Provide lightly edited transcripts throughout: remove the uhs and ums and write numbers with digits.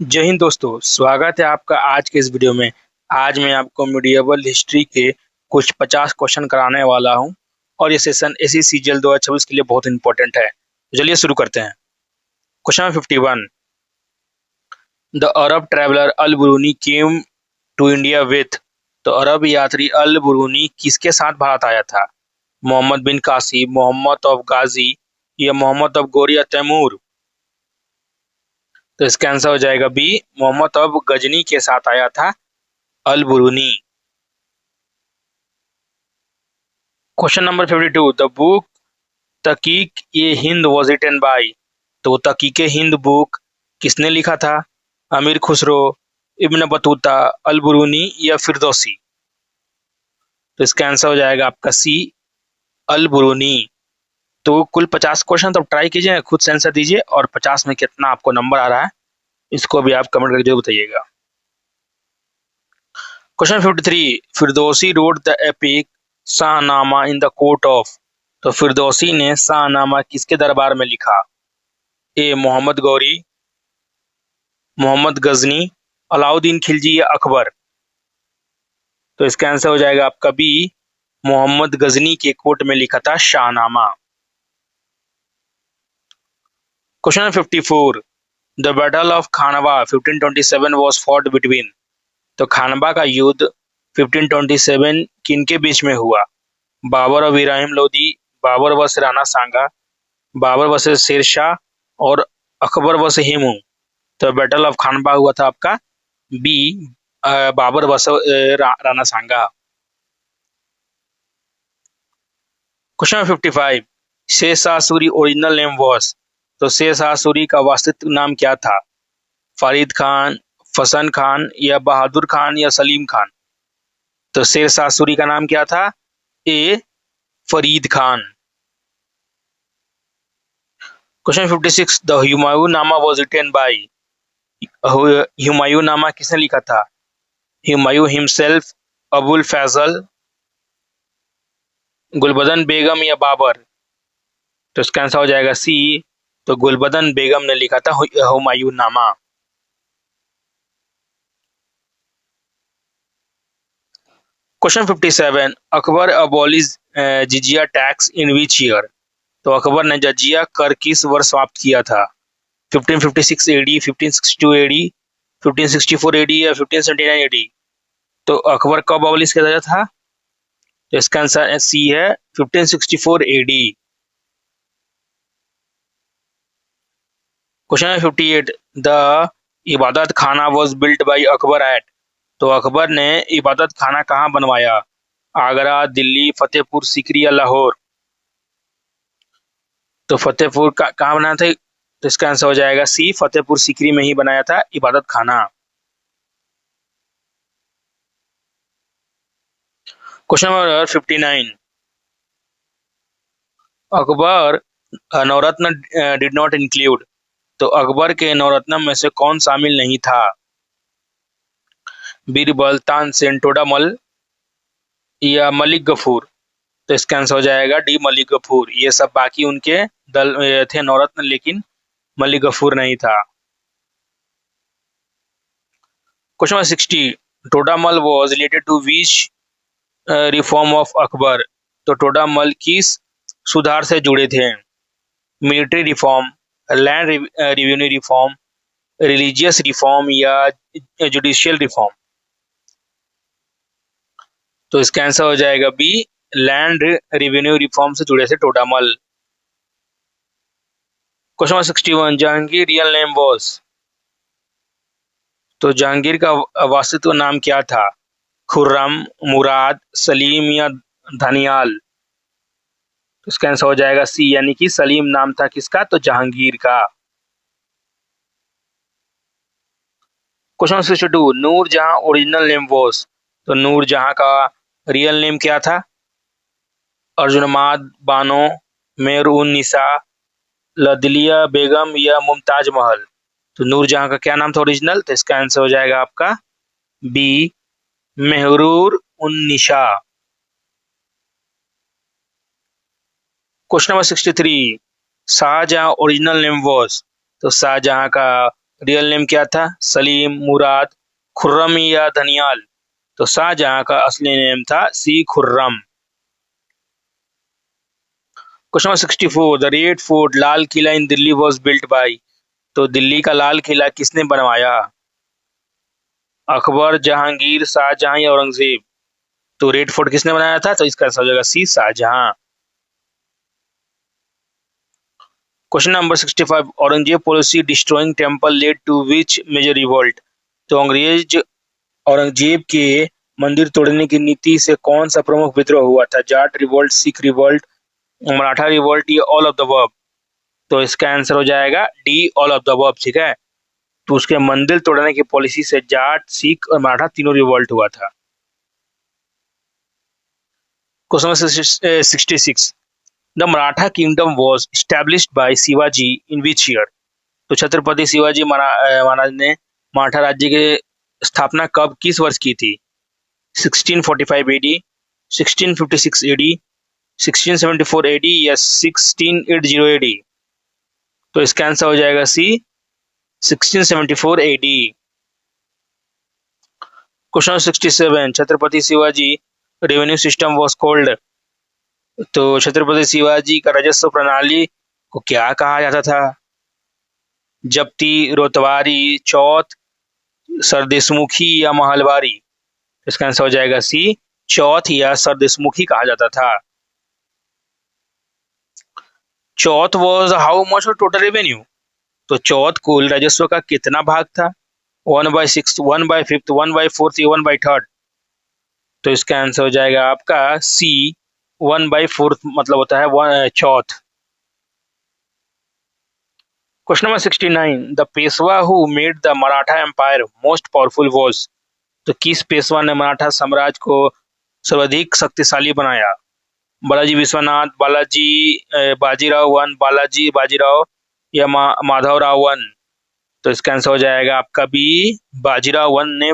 जय हिंद दोस्तों, स्वागत है आपका आज के इस वीडियो में। आज मैं आपको मिडिएवल हिस्ट्री के कुछ 50 क्वेश्चन कराने वाला हूं और ये सेशन एसएससी सीजीएल 2026 के लिए बहुत इंपॉर्टेंट है। तो चलिए शुरू करते हैं। Question number 51। The Arab traveller Al Biruni came to India with. तो अरब यात्री अल बुरूनी किसके साथ भारत आया था? मोहम्मद बिन कासिम, मोहम्मद ऑफ गाजी या मोहम्मद ऑफ गोरी या तैमूर? तो इसका आंसर हो जाएगा बी, मोहम्मद ऑफ गजनी के साथ आया था Al Biruni. Question number 52। The book Tahqiq e Hind was written by. तो तकीक हिंद बुक किसने लिखा था? अमीर खुसरो, इब्न बतूता, अल बुरूनी या फिरदौसी? तो इसका आंसर हो जाएगा आपका सी, अल बुरूनी। तो कुल 50 क्वेश्चन, तो ट्राई कीजिए, खुद से आंसर दीजिए और 50 में कितना आपको नंबर आ रहा है इसको भी आप कमेंट करके जरूर बताइएगा। Question 53। Firdausi road the epic Shahnameh in the court of. तो फिरदौसी ने शाहनामा किसके दरबार में लिखा? ए मोहम्मद गौरी, मोहम्मद गजनी, अलाउद्दीन खिलजी या अकबर? तो इसका आंसर हो जाएगा आपका बी, मोहम्मद गजनी के कोर्ट में लिखा था Shahnameh. Question 54। The battle of Khanwa 1527 was fought between. तो खानवा का युद्ध 1527 किनके बीच में हुआ? बाबर और इब्राहिम लोदी, बाबर वर्सेस राणा सांगा, बाबर वर्सेस शेरशाह और अकबर वर्सेस हिमू? तो बैटल ऑफ खानवा हुआ था आपका B, Babur versus Rana Sanga. Question 55। Sher Shah Suri original name was. तो शेरशाह सूरी का वास्तविक नाम क्या था? फरीद खान, फसन खान या बहादुर खान या सलीम खान? तो शेरशाह सूरी का नाम क्या था? ए फरीद खान। क्वेश्चन 56। द हुमायूं नामा वॉज रिटन बाय। हुमायूं नामा किसने लिखा था? हुमायूं हिमसेल्फ, अबुल फैजल, गुलबदन बेगम या बाबर? तो इसका आंसर हो जाएगा सी, तो गुलबदन बेगम ने लिखा था Humayun Nama. Question 57। Akbar abolish jizya tax in which year. तो अकबर ने जजिया कर किस वर्ष समाप्त किया था? 1556 एडी, 1562 एडी, 1564 एडी या 1579 एडी? तो अकबर कब अबॉलिश किया था? तो इसका आंसर सी है, 1564 AD. Question 58। The Ibadat Khana was built by Akbar at. तो अकबर ने इबादत खाना कहाँ बनवाया? आगरा, दिल्ली, फतेहपुर सीकरी या लाहौर? तो फतेहपुर कहाँ बनाया था? तो इसका आंसर हो जाएगा सी, फतेहपुर सीकरी में ही बनाया था इबादत खाना। Question number 59। Akbar Navratna did not include. तो अकबर के नवरत्न में से कौन शामिल नहीं था? बीरबल, तानसेन, टोडामल या मलिक गफूर? तो इसका आंसर हो जाएगा डी, मलिक गफूर। ये सब बाकी उनके दल थे नवरत्न, लेकिन मलिक गफूर नहीं था। Question number 60। Todarmal was related to which reform of Akbar. तो टोडामल किस सुधार से जुड़े थे? Military reform, land revenue reform, religious reform या जुडिशियल रिफॉर्म? तो इसका आंसर हो जाएगा बी, लैंड रेवेन्यू रिफॉर्म से जुड़े थे Todarmal. Question number 61। Jahangir real name was. तो जहांगीर का वास्तविक नाम क्या था? खुर्रम, मुराद, सलीम या धनियाल? तो इसका आंसर हो जाएगा सी, यानी कि सलीम नाम था किसका? तो जहांगीर का। Question number 62। Nur Jahan original name was. तो नूरजहां का रियल नेम क्या था? अर्जुनमाद बानो, मेहर उन निसा, लदलिया बेगम या मुमताज महल? तो नूरजहां का क्या नाम था ओरिजिनल? तो इसका आंसर हो जाएगा आपका B, Mehrun Nisa. Question number 63। Shahjahan original name was. तो शाहजहां का रियल नेम क्या था? सलीम, मुराद, खुर्रम या धनियाल? तो शाहजहां का असली नेम था C Khurram. Question number 64, the red fort Lal Qila in Delhi was built by? तो दिल्ली का लाल किला किसने बनवाया? अकबर, जहांगीर, शाहजहां या औरंगजेब? तो रेड फोर्ट किसने बनाया था? तो इसका आंसर हो जाएगा C, Shahjahan. Question number 65, Aurangzeb policy destroying temple led to which major revolt? तो अंग्रेज औरंगजेब के मंदिर तोड़ने की नीति से कौन सा प्रमुख विद्रोह हुआ था? Jat revolt, Sikh revolt, Maratha revolt या ऑल ऑफ द अबव? तो इसका आंसर हो जाएगा D, all of the above. ठीक है, तो उसके मंदिर तोड़ने की पॉलिसी से जाट, सिख और मराठा तीनों रिवोल्ट हुआ था। Question number 66, the Maratha kingdom was established bye Shivaji in which year? तो छत्रपति शिवाजी महाराज ने मराठा राज्य की स्थापना कब, किस वर्ष की थी? 1645 एडी, 1656 एडी, 1674 एडी या 1680 एडी? तो इसका आंसर हो जाएगा C, 1674 AD. Question 67, Chhatrapati Shivaji revenue system was called? तो छत्रपति शिवाजी का राजस्व प्रणाली को क्या कहा जाता था? जप्ती, रोतवारी, चौथ, सरदेशमुखी या महलवारी? इसका आंसर हो जाएगा सी, चौथ या सरदेशमुखी कहा जाता था। Chauth was how much of total revenue? तो चौथ कुल राजस्व का कितना भाग था? 1/6, 1/5, 1/4 या 1/3? तो इसका आंसर हो जाएगा आपका सी, 1/4 मतलब होता है chauth. Question number 69, the Peshwa who made the Maratha empire most powerful was? तो किस पेशवा ने मराठा साम्राज्य को सर्वाधिक शक्तिशाली बनाया? बालाजी विश्वनाथ, बालाजी बाजीराव वन, बालाजी बाजीराव या माधवराव वन? तो इसका आंसर हो जाएगा आपका बी, बाजीराव वन ने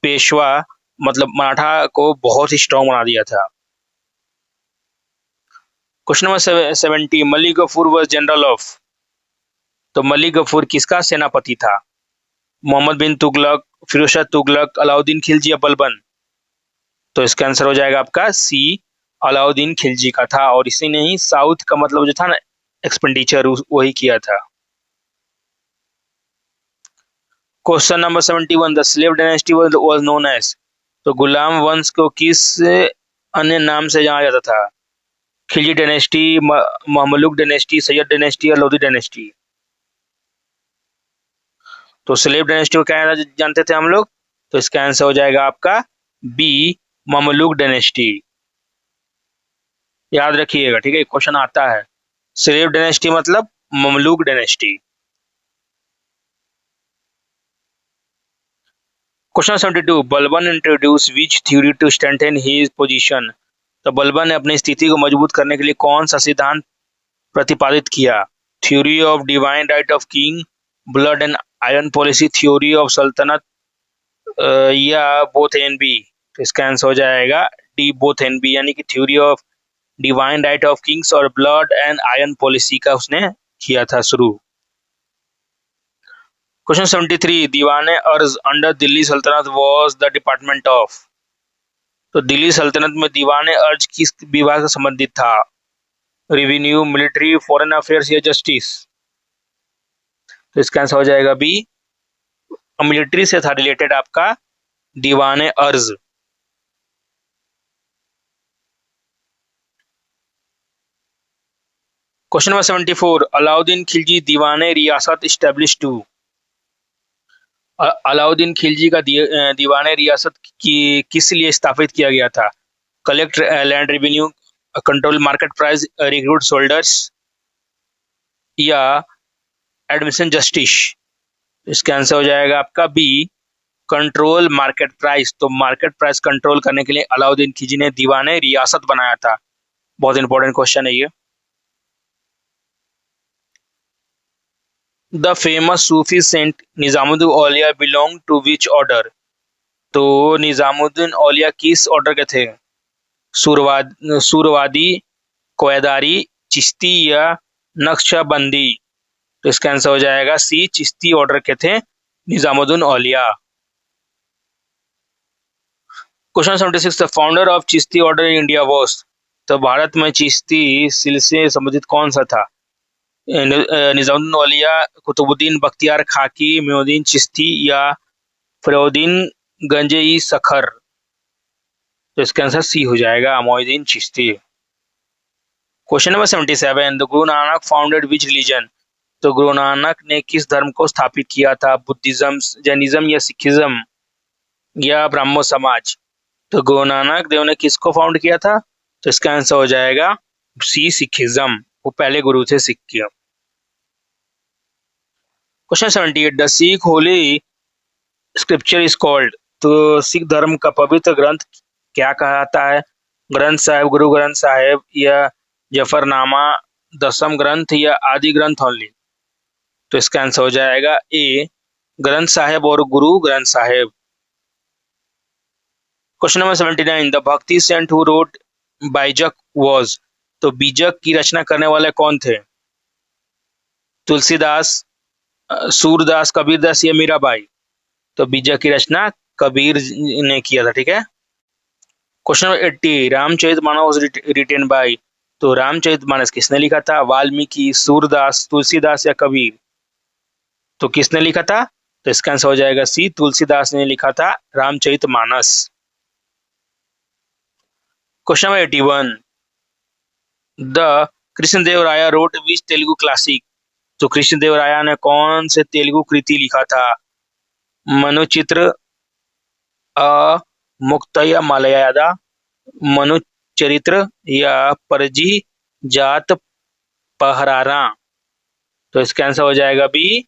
पेशवा मतलब मराठा को बहुत ही स्ट्रॉन्ग बना दिया था। Question number 70, Malik Gafur was general of? तो मलिक गफूर किसका सेनापति था? मोहम्मद बिन तुगलक, फिरोज शाह तुगलक, अलाउद्दीन खिलजी या बलबन? तो इसका आंसर हो जाएगा आपका सी, अलाउद्दीन खिलजी का था। और इसी ने ही साउथ का मतलब जो था ना एक्सपेंडिचर वही किया था। Question number 71, the slave dynasty was known as? तो गुलाम वंश को किस अन्य नाम से जाना जाता था? Khilji dynasty, Mamluk dynasty, Sayyid dynasty या लोधी डायनेस्टी? तो स्लेव डायनेस्टी को क्या जानते थे हम लोग? तो इसका आंसर हो जाएगा आपका बी, ममलुक डायनेस्टी। याद रखिएगा, ठीक है, क्वेश्चन आता है। स्लेव डायनेस्टी मतलब Mamluk dynasty. Question 72, Balban introduce which theory to strengthen his position? तो बलबन ने अपनी स्थिति को मजबूत करने के लिए कौन सा सिद्धांत प्रतिपादित किया? Theory of divine right of king, blood and iron policy, theory of सल्तनत या बोथ एन बी? तो इसका आंसर हो जाएगा डी, बोथ एन बी, यानी कि theory of divine right of Kings और ब्लड एंड आयरन पॉलिसी का उसने किया था शुरू। क्वेश्चन 73, दीवाने अर्ज अंडर दिल्ली सल्तनत वॉज द डिपार्टमेंट ऑफ? तो दिल्ली सल्तनत में दीवाने अर्ज किस विभाग से संबंधित था? रेवेन्यू, मिलिट्री, फॉरेन अफेयर्स या जस्टिस? तो इसका आंसर हो जाएगा बी, मिलिट्री से था रिलेटेड आपका दीवाने अर्ज। क्वेश्चन नंबर 74, अलाउद्दीन खिलजी दीवाने रियासत स्टैब्लिश टू? अलाउद्दीन खिलजी का दीवाने रियासत की किस लिए स्थापित किया गया था? Collect land revenue, control market price, recruit shoulders या एडमिशन जस्टिस? इसका आंसर हो जाएगा आपका बी, कंट्रोल मार्केट प्राइस। तो मार्केट प्राइस कंट्रोल करने के लिए अलाउद्दीन खिलजी ने दीवाने रियासत बनाया था। बहुत इंपॉर्टेंट क्वेश्चन है ये। The famous Sufi saint Nizamuddin Auliya belong to which order? तो निजामुद्दीन औलिया किस ऑर्डर के थे? सूरवादी, कोयदारी, चिश्ती या नक्शबंदी? तो इसका आंसर हो जाएगा सी, चिश्ती ऑर्डर के थे Nizamuddin Auliya. Question 76, the founder of Chishti order in India was. तो भारत में चिश्ती सिलसिले से संबंधित कौन सा था? निजामुद्दीन औलिया, कुतुबुद्दीन बख्तियार खाकी, मोइनुद्दीन चिश्ती या फरीउद्दीन गंज-ई सखर। तो इसका आंसर सी हो जाएगा, Moinuddin Chishti. Question number 77, the Guru Nanak founded which religion. तो गुरु नानक ने किस धर्म को स्थापित किया था? बुद्धिज्म, जैनिज्म या सिखिज्म या ब्राह्मो समाज। तो गुरु नानक देव ने किसको फाउंड किया था? तो इसका आंसर हो जाएगा सी, सिखिज्म। वो पहले गुरु थे सिख के। Question 78, the Sikh Holi scripture is called. तो सिख धर्म का पवित्र ग्रंथ क्या कहलाता है? ग्रंथ साहिब, गुरु ग्रंथ साहिब या जफरनामा, दसम ग्रंथ या आदि ग्रंथ ओनली। तो इसका आंसर हो जाएगा ए, ग्रंथ साहिब और Guru Granth Sahib. Question number 79, the भक्ति सेंट हु रोट बाइजक वाज। तो बीजक की रचना करने वाले कौन थे? तुलसीदास, सूरदास, कबीरदास या मीराबाई। तो बीजक की रचना कबीर ने किया था। ठीक है। Question number 80, Ramcharitmanas was written by. तो रामचरितमानस किसने लिखा था? वाल्मीकि, सूरदास, तुलसीदास या कबीर। तो किसने लिखा था? तो इसका आंसर हो जाएगा सी, तुलसीदास ने लिखा था Ramcharitmanas. Question number 81, the Krishnadevaraya wrote which Telugu classic. तो कृष्णदेवराया ने कौन से तेलुगु कृति लिखा था? मनुचित्र, मुक्तया मलयादा, मनुचरित्र या परजी जात पहरारा। तो इसका आंसर हो जाएगा बी,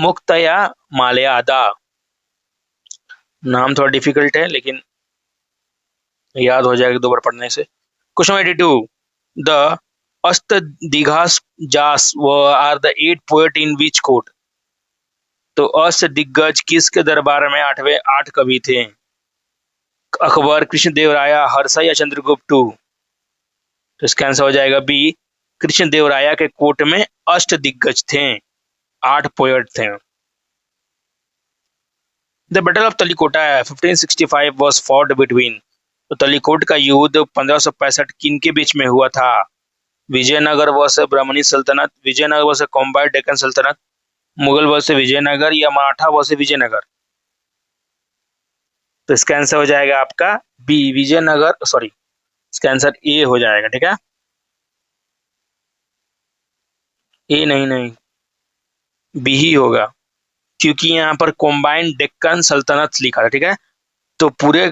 मुक्तया मलयादा। नाम थोड़ा डिफिकल्ट है लेकिन याद हो जाएगा 2 बार पढ़ने से। Question 82, the Ashtadiggajas are the 8 poet in which court. तो अष्टदिग्गज किसके दरबार में 8 कवि थे? अकबर, कृष्णदेवराया, हर्ष या चंद्रगुप्त। तो इसका आंसर हो जाएगा बी, कृष्णदेवराया के कोर्ट में अष्टदिग्गज थे, 8 पोएट थे। The battle of Talikota 1565 was fought between. तो तलीकोट का युद्ध 1565 किन के बीच में हुआ था? विजयनगर वर्सेस ब्राह्मणी सल्तनत, विजयनगर वर्सेस कॉम्बाइंड डेक्कन सल्तनत, मुगल वर्सेस विजयनगर या मराठा वर्सेस विजयनगर। तो इसका आंसर हो जाएगा आपका बी, विजयनगर, सॉरी इसका आंसर ए हो जाएगा। ठीक है, ए नहीं बी ही होगा, क्योंकि यहाँ पर कॉम्बाइंड डेक्कन सल्तनत लिखा था। ठीक है, तो पूरे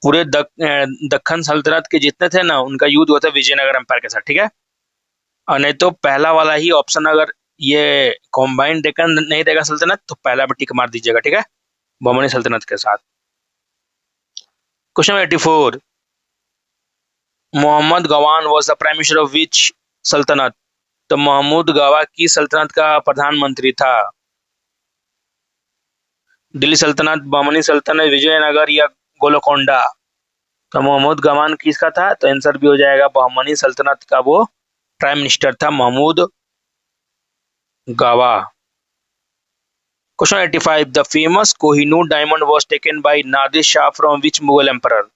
पूरे दक्कन सल्तनत के जितने थे ना, उनका युद्ध हुआ था विजयनगर एम्पायर के साथ। ठीक है, और नहीं तो पहला वाला ही ऑप्शन, अगर ये कॉम्बाइंड डेक्कन नहीं रहेगा सल्तनत तो पहला पर टिक मार दीजिएगा। ठीक है, बहमनी सल्तनत के साथ। Question 84, Mohammad Gawan was the prime minister of which सल्तनत। तो महमूद गवा की सल्तनत का प्रधानमंत्री था? दिल्ली सल्तनत, बहमनी सल्तनत, विजयनगर या गोलकोंडा। तो महमूद गवान किसका था? तो आंसर भी हो जाएगा बहमनी सल्तनत का वो प्राइम मिनिस्टर था, Mahmud Gawan. Question 85, the famous Kohinoor diamond was taken by Nadir Shah from which Mughal emperor.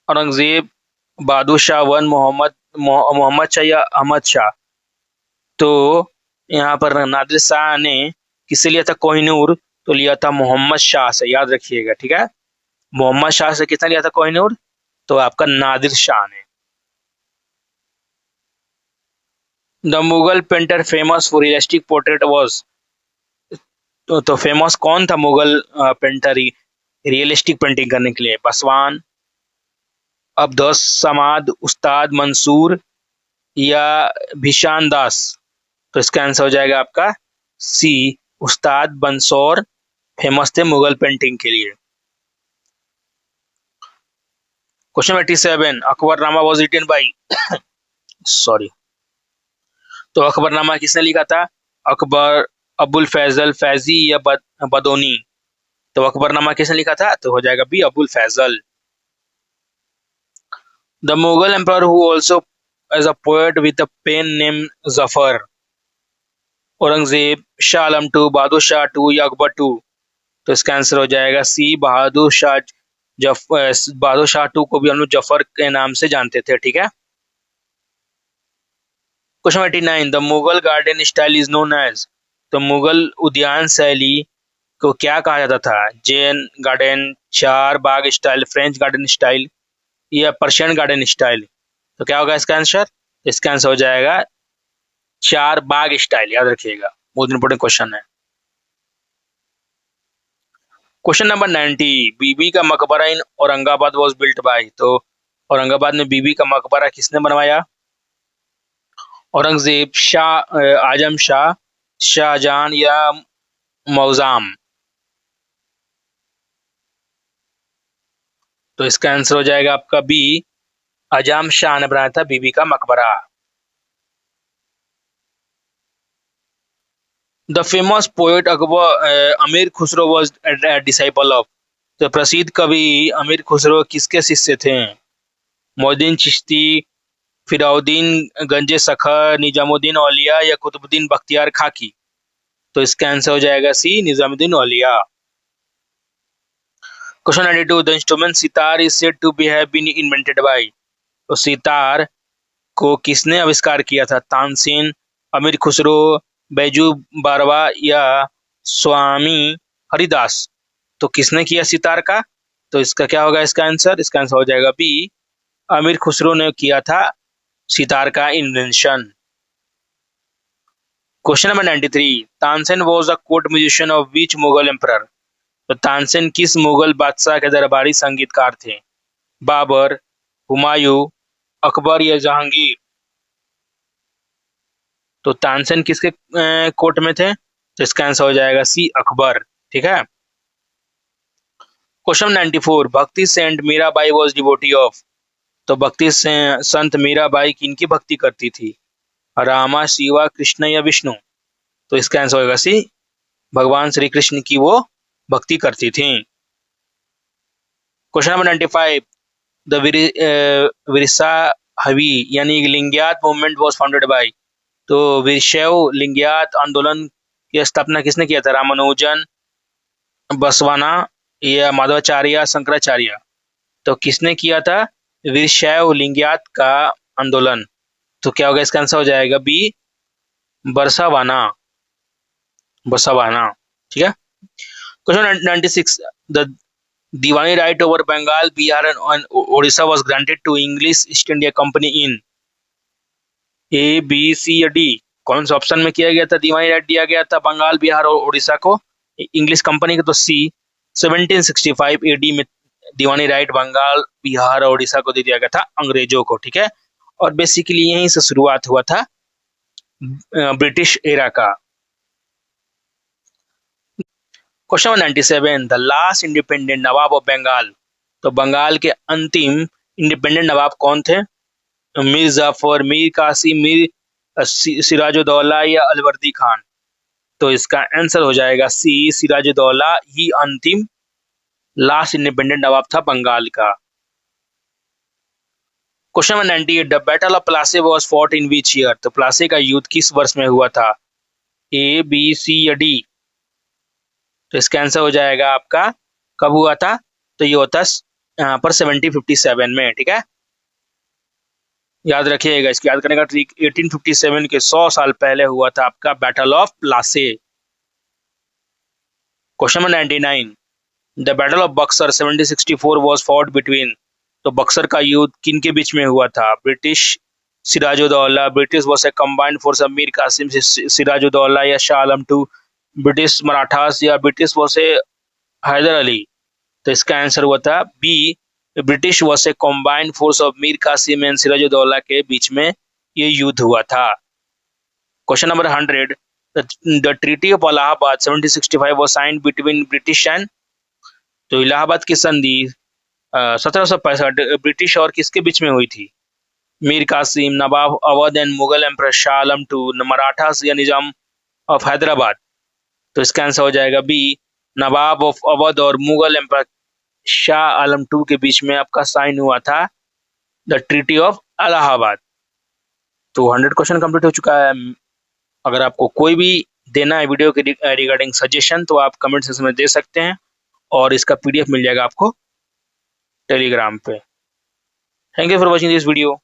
Aurangzeb, Bahadur Shah 1, Mohammad Shah या अहमद शाह। तो यहाँ पर नादिर शाह ने किससे लिया था कोहिनूर? तो लिया था मोहम्मद शाह से, याद रखिएगा। ठीक है, मोहम्मद शाह से किसने लिया था कोहिनूर? तो आपका नादिर शाह ने। The Mughal painter famous for realistic portrait was. तो फेमस कौन था मुगल पेंटर रियलिस्टिक पेंटिंग करने के लिए? बसवान, अब्दुस समाद, उस्ताद मंसूर या भिशान दास। तो इसका आंसर हो जाएगा आपका सी, उस्ताद बंसौर फेमस थे मुगल पेंटिंग के लिए। Question 87, Akbarnama was written by sorry तो अकबरनामा किसने लिखा था? अकबर, अबुल फैजल, फैजी या बदौनी। तो अकबरनामा किसने लिखा था? तो हो जाएगा B, Abul Faizal. The Mughal emperor who also as a poet with a pen named Zafar? Aurangzeb, Shah Alam two, Bahadur Shah two या अकबर टू? तो इसका आंसर हो जाएगा सी, बहादुर शाह। बहादुर शाह टू को भी हम लोग जफर के नाम से जानते थे, ठीक है। Question 89, the Mughal garden style is known as? तो मुगल उद्यान शैली को क्या कहा जाता था? जैन गार्डन, चार बाग स्टाइल, फ्रेंच गार्डन स्टाइल या पर्शियन गार्डन स्टाइल? तो क्या होगा इसका आंसर? इसका आंसर हो जाएगा चार बाग स्टाइल, याद रखिएगा, बहुत इंपॉर्टेंट क्वेश्चन है। क्वेश्चन नंबर 90, बीबी का मकबरा इन औरंगाबाद वाज बिल्ट बाय? तो औरंगाबाद में बीबी का मकबरा किसने बनवाया? औरंगजेब, आजम शाह, शाहजहां या मौजाम? तो इसका आंसर हो जाएगा आपका बी, आजम शाह ने बनाया था बीबी का मकबरा। द फेमस पोएट अकबर अमीर खुसरो वाज डिसाइपल ऑफ? तो प्रसिद्ध कवि अमीर खुसरो किसके शिष्य थे? मोइनुद्दीन चिश्ती, फिराउद्दीन गंजे सखर, निजामुद्दीन औलिया या कुतुबुद्दीन बख्तियार खाकी? तो इसका आंसर हो जाएगा C, Nizamuddin Auliya. Question 92, the instrument sitar is said to be have been invented by? तो सितार को किसने आविष्कार किया था? तानसेन, अमीर खुसरो, बैजू बारवा या स्वामी हरिदास? तो किसने किया सितार का? तो इसका क्या होगा इसका आंसर? इसका आंसर हो जाएगा बी, अमीर खुसरो ने किया था सितार का invention. Question number 93, Tansen was a court musician of which Mughal emperor? तो तानसेन किस मुगल बादशाह के दरबारी संगीतकार थे? बाबर, हुमायूं, अकबर या जहांगीर? तो तानसेन किसके कोर्ट में थे? तो इसका आंसर हो जाएगा सी, अकबर, ठीक है। Question 94, Bhakti saint Mirabai was devotee of? तो भक्ति से संत मीराबाई किनकी भक्ति करती थी? रामा, शिवा, कृष्ण या विष्णु? तो इसका आंसर होगा सी, भगवान श्री कृष्ण की वो भक्ति करती थी। क्वेश्चन नंबर 95, द विरसा हवी यानी लिंगियात मूवमेंट वाज फाउंडेड बाय? तो वीरशैव लिंगियात आंदोलन की स्थापना किसने किया था? रामानुजन, बसवाना या माधवाचार्य, शंकराचार्य? तो किसने किया था वीरशैव लिंगियात का आंदोलन? तो क्या होगा इसका आंसर? हो जाएगा बी, बरसावाना, बरसावाना, ठीक है। Question 96, the Diwani right over Bengal, Bihar and Odisha was granted to English East India Company in? A, B, C या डी? कौन से ऑप्शन में किया गया था दीवानी राइट दिया गया था बंगाल, बिहार और उड़ीसा को इंग्लिश कंपनी को? तो सी, 1765 एडी में दीवानी राइट बंगाल, बिहार और उड़ीसा को दे दिया गया था अंग्रेजों को, ठीक है। और बेसिकली यहीं से शुरुआत हुआ था ब्रिटिश एरा का। Question 97, the last independent nawab of Bengal? तो बंगाल के अंतिम इंडिपेंडेंट नवाब कौन थे? मीर जाफर, मीर कासिम, मीर सिराजुद्दौला या अलवर्दी खान? तो इसका आंसर हो जाएगा सी, सिराजुद्दौला ही अंतिम लास्ट इंडिपेंडेंट नवाब था बंगाल का। Question number 98, the battle of Plassey was fought in which year? तो प्लासी का युद्ध किस वर्ष में हुआ था? ए, बी, सी या डी? तो इसका आंसर हो जाएगा आपका, कब हुआ था? तो ये होता यहाँ पर 1757 में, ठीक है। याद रखिएगा, इसको याद करने का ट्रिक, 1857 के 100 साल पहले हुआ था आपका battle of Plassey. Question number 99, the battle of Buxar 1764 was fought between? तो बक्सर का युद्ध किन के बीच में हुआ था? British, Siraj ud Daulah, British versus combined force of Mir Qasim Siraj ud Daulah या शाह आलम टू, ब्रिटिश मराठास या ब्रिटिश वर्सेस हैदर अली? तो इसका आंसर हुआ था B, British versus combined force of Mir Qasim and Siraj ud Daulah के बीच में ये युद्ध हुआ था। Question number 100, the treaty of Allahabad 1765 was signed between British and? तो इलाहाबाद की संधि 1765 ब्रिटिश और किसके बीच में हुई थी? Mir Qasim, Nawab Awadh and Mughal emperor Shah Alam two, Marathas या निजाम ऑफ हैदराबाद? तो इसका आंसर हो जाएगा बी, नवाब ऑफ अवध और मुगल एम्परर शाह आलम टू के बीच में आपका साइन हुआ था द ट्रीटी ऑफ इलाहाबाद। तो 100 क्वेश्चन कंप्लीट हो चुका है। अगर आपको कोई भी देना है वीडियो के रिगार्डिंग सजेशन तो आप कमेंट सेक्शन में दे सकते हैं और इसका पीडीएफ मिल जाएगा आपको टेलीग्राम पे। Thank you for watching this video.